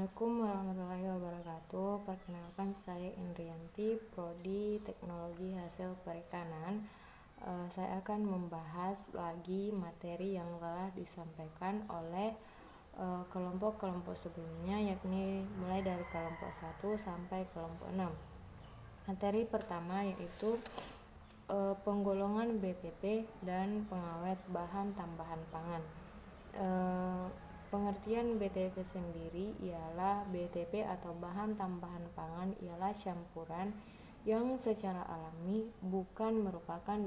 Assalamualaikum warahmatullahi wabarakatuh. Perkenalkan, saya Indrianti, Prodi Teknologi Hasil Perikanan. Saya akan membahas lagi materi yang telah disampaikan oleh kelompok-kelompok sebelumnya, yakni mulai dari kelompok 1 sampai kelompok 6. Materi pertama yaitu penggolongan BTP dan pengawet bahan tambahan pangan. Pengertian BTP sendiri ialah BTP atau bahan tambahan pangan ialah campuran yang secara alami bukan merupakan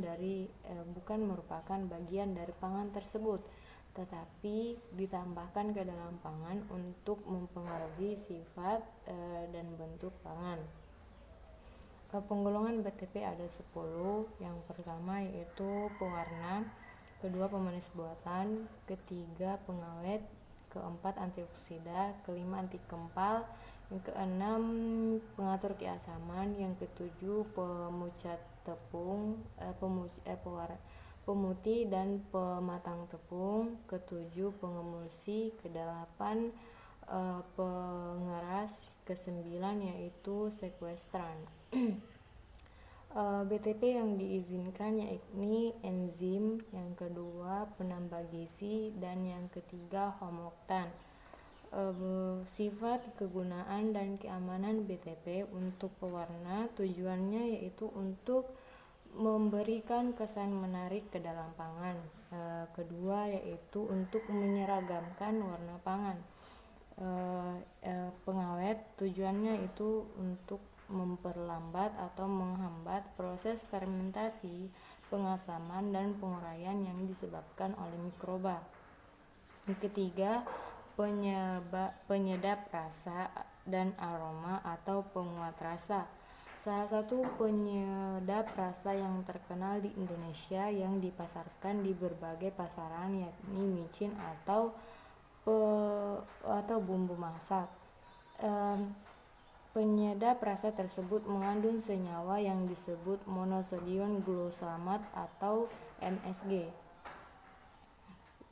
bagian dari pangan tersebut, tetapi ditambahkan ke dalam pangan untuk mempengaruhi sifat dan bentuk pangan. Penggolongan BTP ada 10. Yang pertama yaitu pewarna, kedua pemanis buatan, ketiga pengawet, keempat antioksida, kelima anti kempal, yang keenam pengatur keasaman, yang ketujuh pemucat tepung, pemutih dan pematang tepung, ketujuh pengemulsi, kedelapan pengeras, kesembilan yaitu sekuestran. BTP yang diizinkan yakni enzim, yang kedua penambah gizi, dan yang ketiga homoktan. Sifat, kegunaan, dan keamanan BTP untuk pewarna tujuannya yaitu untuk memberikan kesan menarik ke dalam pangan. Kedua yaitu untuk menyeragamkan warna pangan. Pengawet tujuannya itu untuk memperlambat atau menghambat proses fermentasi, pengasaman, dan penguraian yang disebabkan oleh mikroba. Yang ketiga, penyedap rasa dan aroma atau penguat rasa. Salah satu penyedap rasa yang terkenal di Indonesia yang dipasarkan di berbagai pasaran yakni micin atau bumbu masak. Penyedap rasa tersebut mengandung senyawa yang disebut monosodium glutamate atau MSG.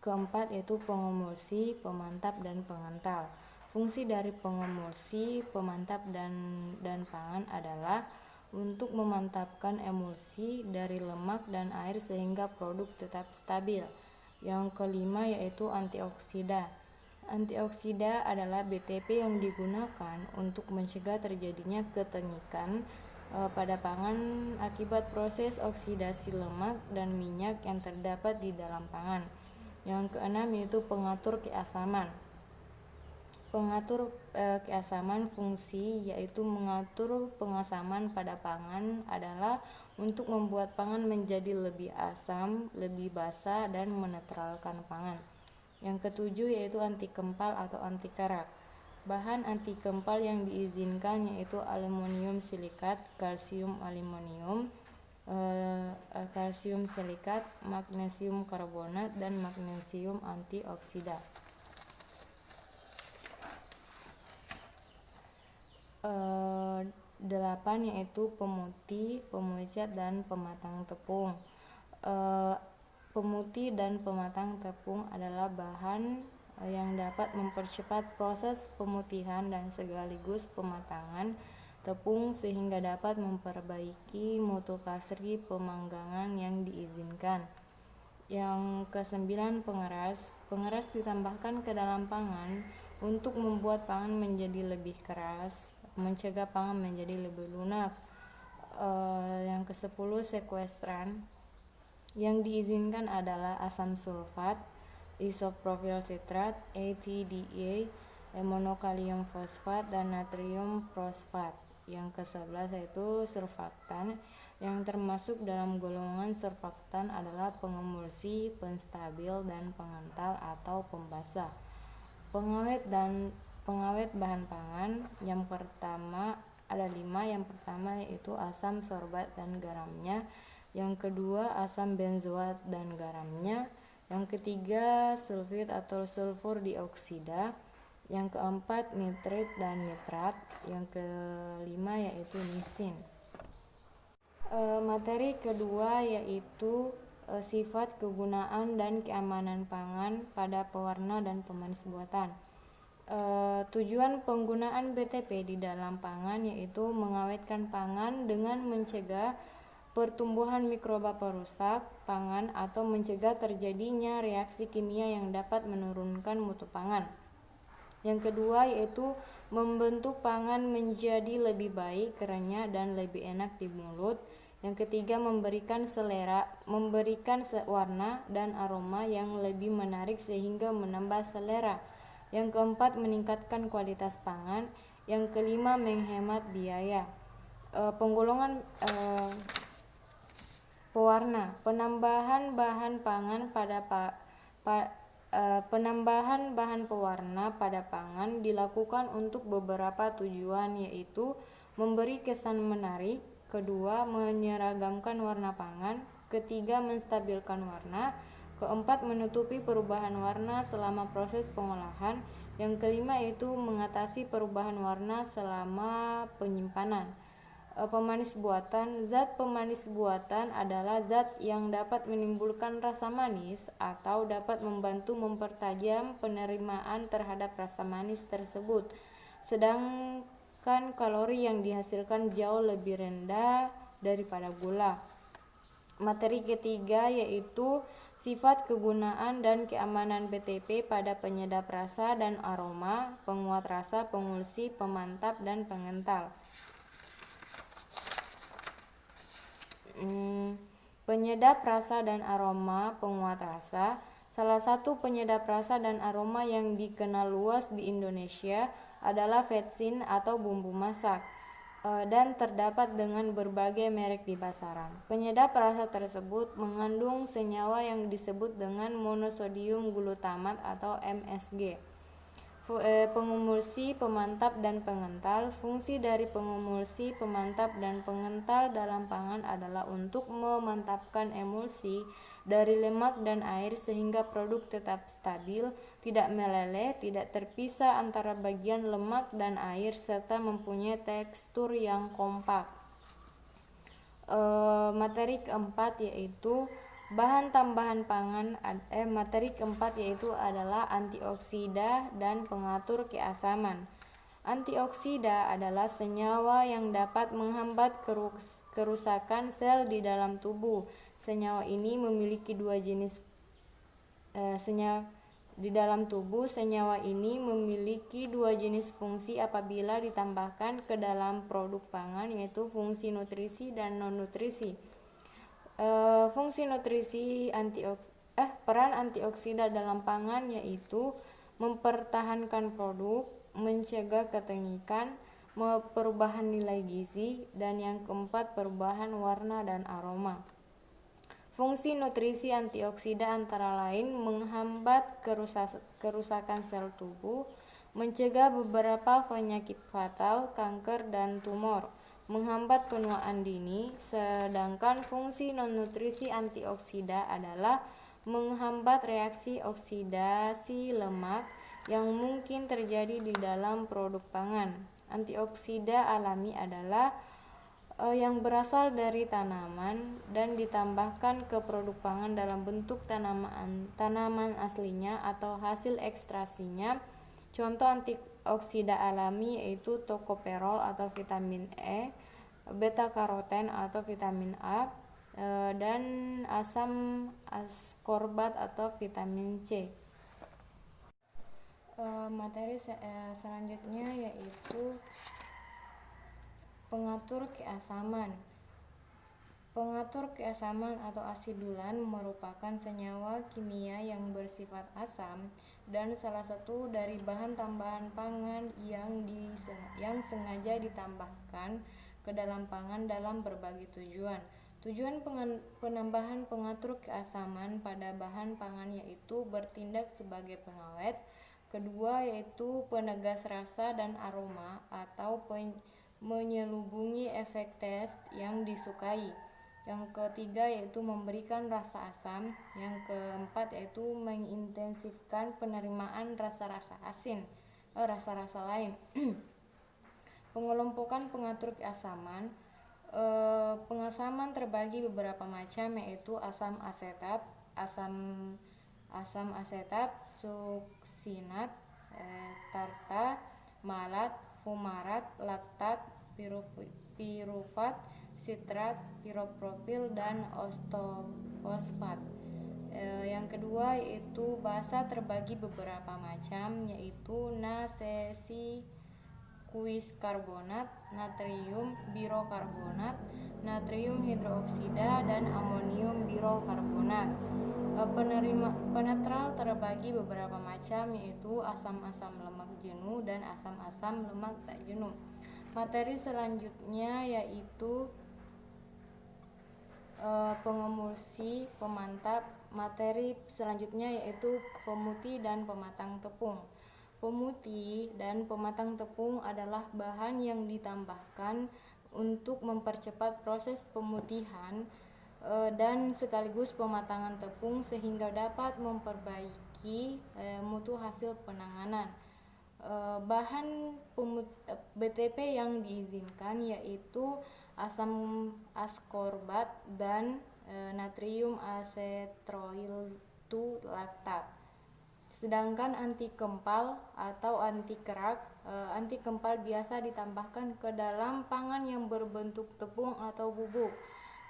Keempat yaitu pengemulsi, pemantap, dan pengental. Fungsi dari pengemulsi, pemantap, dan pangan adalah untuk memantapkan emulsi dari lemak dan air sehingga produk tetap stabil. Yang kelima yaitu antioksida. Antioksida adalah BTP yang digunakan untuk mencegah terjadinya ketengikan pada pangan akibat proses oksidasi lemak dan minyak yang terdapat di dalam pangan. Yang keenam yaitu pengatur keasaman. Pengatur keasaman fungsi yaitu mengatur pengasaman pada pangan adalah untuk membuat pangan menjadi lebih asam, lebih basah, dan menetralkan pangan. Yang ketujuh yaitu anti kempal atau anti karat. Bahan anti kempal yang diizinkan yaitu aluminium silikat, kalsium aluminium, kalsium silikat, magnesium karbonat, dan magnesium antioksida. 8 yaitu pemutih, pemucat, dan pematang tepung. Pemutih dan pematang tepung adalah bahan yang dapat mempercepat proses pemutihan dan sekaligus pematangan tepung sehingga dapat memperbaiki mutu kasri pemanggangan yang diizinkan. Yang ke-9 pengeras. Pengeras ditambahkan ke dalam pangan untuk membuat pangan menjadi lebih keras, mencegah pangan menjadi lebih lunak. Yang ke-10 sekuestran. Yang diizinkan adalah asam sulfat, isopropil sitrat, ETDA, monokalium fosfat, dan natrium fosfat. Yang ke-11 yaitu surfaktan. Yang termasuk dalam golongan surfaktan adalah pengemulsi, penstabil, dan pengental atau pembasah. Pengawet bahan pangan. Yang pertama ada 5. Yang pertama yaitu asam sorbat dan garamnya. Yang kedua asam benzoat dan garamnya. Yang ketiga sulfit atau sulfur dioksida. Yang keempat nitrit dan nitrat. Yang kelima yaitu nisin. Materi kedua yaitu sifat, kegunaan, dan keamanan pangan pada pewarna dan pemanis buatan. Tujuan penggunaan BTP di dalam pangan yaitu mengawetkan pangan dengan mencegah pertumbuhan mikroba perusak pangan atau mencegah terjadinya reaksi kimia yang dapat menurunkan mutu pangan. Yang kedua yaitu membentuk pangan menjadi lebih baik, kerenyah, dan lebih enak di mulut. Yang ketiga memberikan warna dan aroma yang lebih menarik sehingga menambah selera. Yang keempat meningkatkan kualitas pangan. Yang kelima menghemat biaya. Penggolongan pewarna, penambahan bahan pewarna pada pangan dilakukan untuk beberapa tujuan, yaitu memberi kesan menarik, kedua menyeragamkan warna pangan, ketiga menstabilkan warna, keempat menutupi perubahan warna selama proses pengolahan, yang kelima yaitu mengatasi perubahan warna selama penyimpanan. Pemanis buatan. Zat pemanis buatan adalah zat yang dapat menimbulkan rasa manis atau dapat membantu mempertajam penerimaan terhadap rasa manis tersebut, sedangkan kalori yang dihasilkan jauh lebih rendah daripada gula. Materi ketiga yaitu sifat, kegunaan, dan keamanan BTP pada penyedap rasa dan aroma, penguat rasa, pengulsi, pemantap, dan pengental. Penyedap rasa dan aroma, penguat rasa. Salah satu penyedap rasa dan aroma yang dikenal luas di Indonesia adalah vetsin atau bumbu masak, dan terdapat dengan berbagai merek di pasaran. Penyedap rasa tersebut mengandung senyawa yang disebut dengan monosodium glutamat atau MSG. Pengemulsi, pemantap, dan pengental. Fungsi dari pengemulsi, pemantap, dan pengental dalam pangan adalah untuk memantapkan emulsi dari lemak dan air sehingga produk tetap stabil, tidak meleleh, tidak terpisah antara bagian lemak dan air, serta mempunyai tekstur yang kompak. Materi keempat yaitu bahan tambahan pangan. Materi keempat yaitu adalah antioksida dan pengatur keasaman. Antioksida adalah senyawa yang dapat menghambat kerusakan sel di dalam tubuh. Senyawa ini memiliki dua jenis fungsi apabila ditambahkan ke dalam produk pangan, yaitu fungsi nutrisi dan non-nutrisi. Fungsi nutrisi peran antioksida dalam pangan yaitu mempertahankan produk, mencegah ketengikan, perubahan nilai gizi, dan yang keempat perubahan warna dan aroma. Fungsi nutrisi antioksida antara lain menghambat kerusakan sel tubuh, mencegah beberapa penyakit fatal, kanker, dan tumor, menghambat penuaan dini. Sedangkan fungsi non-nutrisi antioksida adalah menghambat reaksi oksidasi lemak yang mungkin terjadi di dalam produk pangan. Antioksida alami adalah yang berasal dari tanaman dan ditambahkan ke produk pangan dalam bentuk tanaman aslinya atau hasil ekstraksinya. Contoh antioksida alami yaitu tokoperol atau vitamin E, beta karoten atau vitamin A, dan asam askorbat atau vitamin C. Materi selanjutnya yaitu pengatur keasaman. Pengatur keasaman atau asidulan merupakan senyawa kimia yang bersifat asam dan salah satu dari bahan tambahan pangan yang sengaja ditambahkan ke dalam pangan dalam berbagai tujuan. Tujuan penambahan pengatur keasaman pada bahan pangan yaitu bertindak sebagai pengawet, kedua yaitu penegas rasa dan aroma atau menyelubungi efek taste yang disukai. Yang ketiga yaitu memberikan rasa asam. Yang keempat yaitu mengintensifkan penerimaan rasa-rasa lain. Pengelompokan pengatur keasaman. Pengasaman terbagi beberapa macam, yaitu asam asetat, asam asetat, suksinat, tarta, malat, fumarat, laktat, pirufat, sitrat, piropropil, dan ostofosfat. Yang kedua yaitu basa terbagi beberapa macam, yaitu kuis-karbonat, natrium birokarbonat, natrium hidroksida, dan amonium birokarbonat. Penetral terbagi beberapa macam, yaitu asam-asam lemak jenuh dan asam-asam lemak tak jenuh. Materi selanjutnya yaitu pengemulsi, pemantap. Materi selanjutnya yaitu pemutih dan pematang tepung. Pemutih dan pematang tepung adalah bahan yang ditambahkan untuk mempercepat proses pemutihan dan sekaligus pematangan tepung sehingga dapat memperbaiki mutu hasil penanganan. Bahan BTP yang diizinkan yaitu asam askorbat dan natrium asetroiltu laktat. Sedangkan anti kempal atau anti kerak, anti kempal biasa ditambahkan ke dalam pangan yang berbentuk tepung atau bubuk.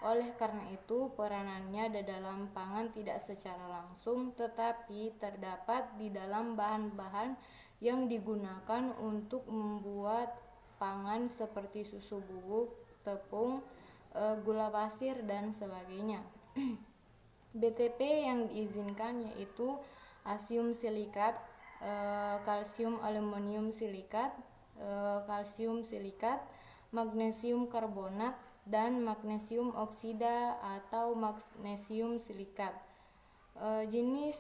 Oleh karena itu, peranannya di dalam pangan tidak secara langsung, tetapi terdapat di dalam bahan-bahan yang digunakan untuk membuat pangan seperti susu bubuk, tepung, gula pasir, dan sebagainya. BTP yang diizinkan yaitu asium silikat, kalsium aluminium silikat, kalsium silikat, magnesium karbonat, dan magnesium oksida atau magnesium silikat. Jenis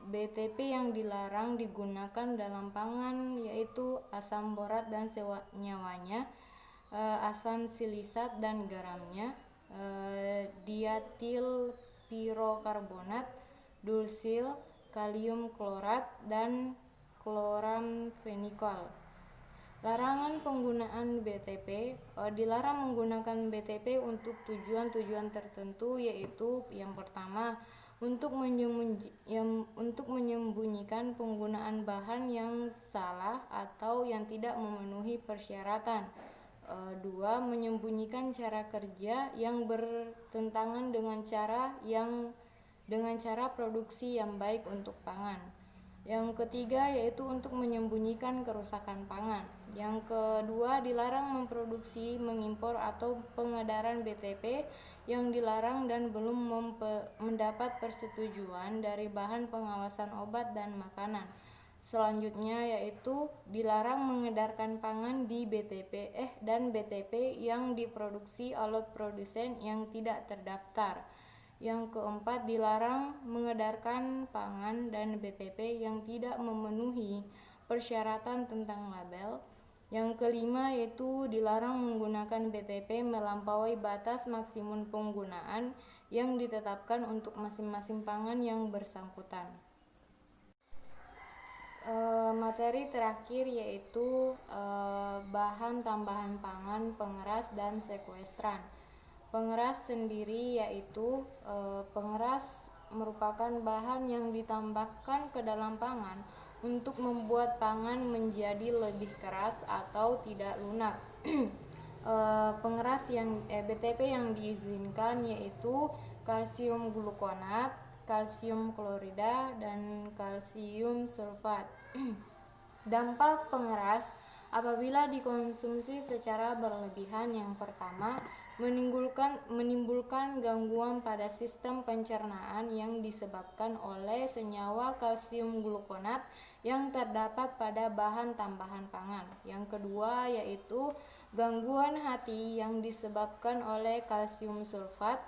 BTP yang dilarang digunakan dalam pangan yaitu asam borat dan senyawanya, asam silisat dan garamnya, diatil pirokarbonat, dulsil, kalium klorat, dan kloramfenikol. Larangan penggunaan BTP. Dilarang menggunakan BTP untuk tujuan-tujuan tertentu, yaitu yang pertama untuk menyembunyikan penggunaan bahan yang salah atau yang tidak memenuhi persyaratan. 2. Menyembunyikan cara kerja yang bertentangan dengan cara produksi yang baik untuk pangan. Yang ketiga yaitu untuk menyembunyikan kerusakan pangan. Yang kedua, dilarang memproduksi, mengimpor, atau pengedaran BTP yang dilarang dan belum mendapat persetujuan dari Badan Pengawasan Obat dan Makanan. Selanjutnya yaitu dilarang mengedarkan pangan di dan BTP yang diproduksi oleh produsen yang tidak terdaftar. Yang keempat, dilarang mengedarkan pangan dan BTP yang tidak memenuhi persyaratan tentang label. Yang kelima yaitu dilarang menggunakan BTP melampaui batas maksimum penggunaan yang ditetapkan untuk masing-masing pangan yang bersangkutan. Materi terakhir yaitu bahan tambahan pangan, pengeras, dan sekuestran. Pengeras sendiri yaitu pengeras merupakan bahan yang ditambahkan ke dalam pangan untuk membuat pangan menjadi lebih keras atau tidak lunak. Pengeras yang BTP yang diizinkan yaitu kalsium glukonat, kalsium klorida, dan kalsium sulfat. Dampak pengeras apabila dikonsumsi secara berlebihan, yang pertama menimbulkan gangguan pada sistem pencernaan yang disebabkan oleh senyawa kalsium glukonat yang terdapat pada bahan tambahan pangan. Yang kedua yaitu gangguan hati yang disebabkan oleh kalsium sulfat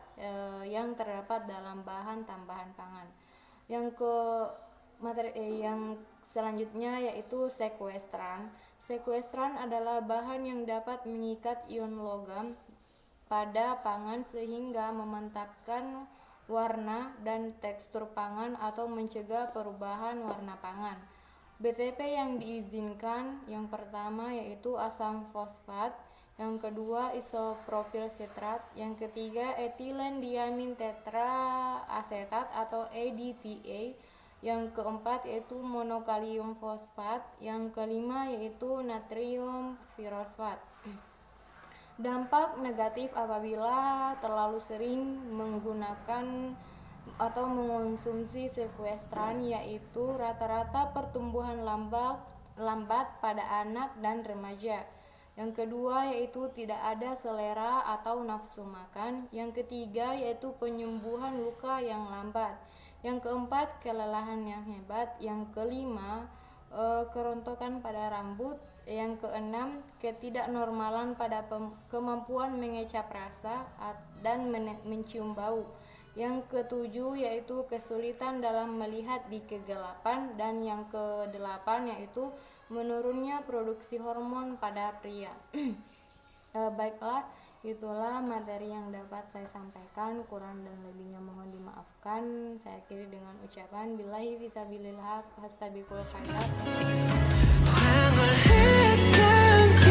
yang terdapat dalam bahan tambahan pangan. Yang selanjutnya yaitu sekuestran. Sekuestran adalah bahan yang dapat mengikat ion logam pada pangan sehingga memantapkan warna dan tekstur pangan atau mencegah perubahan warna pangan. BTP yang diizinkan yang pertama yaitu asam fosfat, yang kedua isopropil sitrat, yang ketiga etilen diamin tetraasetat atau EDTA, Yang keempat yaitu monokalium fosfat. Yang kelima yaitu natrium firosfat. Dampak negatif apabila terlalu sering menggunakan atau mengonsumsi sekuestran yaitu rata-rata pertumbuhan lambat pada anak dan remaja. Yang kedua yaitu tidak ada selera atau nafsu makan. Yang ketiga yaitu penyembuhan luka yang lambat. Yang keempat kelelahan yang hebat. Yang kelima kerontokan pada rambut. Yang keenam ketidaknormalan pada kemampuan mengecap rasa dan mencium bau. Yang ketujuh yaitu kesulitan dalam melihat di kegelapan. Dan yang kedelapan yaitu menurunnya produksi hormon pada pria. Baiklah, itulah materi yang dapat saya sampaikan. Kurang dan lebihnya mohon dimaafkan. Saya akhiri dengan ucapan billahi fisabilillah, fastabiqul khairat.